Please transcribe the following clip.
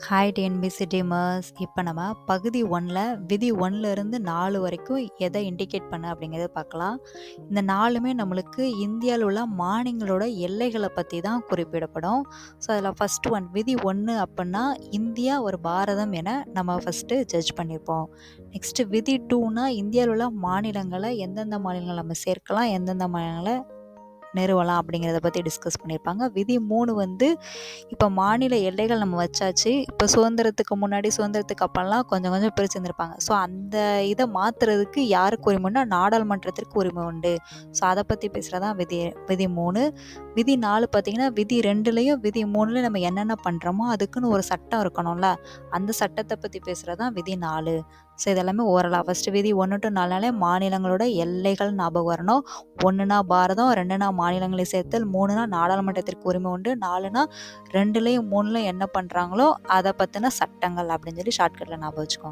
Hi TNPSC டீமர்ஸ். இப்போ நம்ம பகுதி 1ல் விதி 1ல இருந்து 4 வரைக்கும் எதை இண்டிகேட் பண்ண அப்படிங்கிறத பார்க்கலாம். இந்த 4மே நம்மளுக்கு இந்தியாவில் உள்ள மாநிலங்களோட எல்லைகளை பற்றி தான் குறிப்பிடப்படும். ஸோ அதில் ஃபஸ்ட் ஒன் விதி 1 அப்படின்னா இந்தியா ஒரு பாரதம் என நம்ம ஃபஸ்ட்டு ஜட்ஜ் பண்ணியிருப்போம். நெக்ஸ்ட்டு விதி 2னா இந்தியாவில் உள்ள மாநிலங்களை எந்தெந்த மாநிலங்களை நம்ம சேர்க்கலாம், எந்தெந்த மாநிலங்களை நிறுவலாம் அப்படிங்கிறத பற்றி டிஸ்கஸ் பண்ணியிருப்பாங்க. விதி 3 வந்து இப்போ மாநில எல்லைகள் நம்ம வச்சாச்சு. இப்போ சுதந்திரத்துக்கு முன்னாடி சுதந்திரத்துக்கு அப்போல்லாம் கொஞ்சம் கொஞ்சம் பிரிச்சுருந்துருப்பாங்க. ஸோ அந்த இதை மாற்றுறதுக்கு யாருக்கு உரிமை உண்டுனா நாடாளுமன்றத்திற்கு உரிமை உண்டு. ஸோ அதை பற்றி பேசுகிறதான் விதி 3. விதி 4 பார்த்திங்கன்னா விதி 2லையும் விதி 3லையும் நம்ம என்னென்ன பண்ணுறோமோ அதுக்குன்னு ஒரு சட்டம் இருக்கணும்ல, அந்த சட்டத்தை பற்றி பேசுகிறதான் விதி 4. ஸோ இதெல்லாமே ஓரலாக ஃபஸ்ட்டு விதி 1 to 4னாலே மாநிலங்களோட எல்லைகள் ஞாபகம் வரணும். 1னா பாரதம், 2னா மாநிலங்களை சேர்த்தல், 3னா நாடாளுமன்றத்திற்கு உரிமை உண்டு, 4னா 2லையும் 3லையும் என்ன பண்ணுறாங்களோ அதை பற்றின சட்டங்கள் அப்படின்னு சொல்லி ஷார்ட்கட்டில் ஞாபகம் வச்சுக்கோங்க.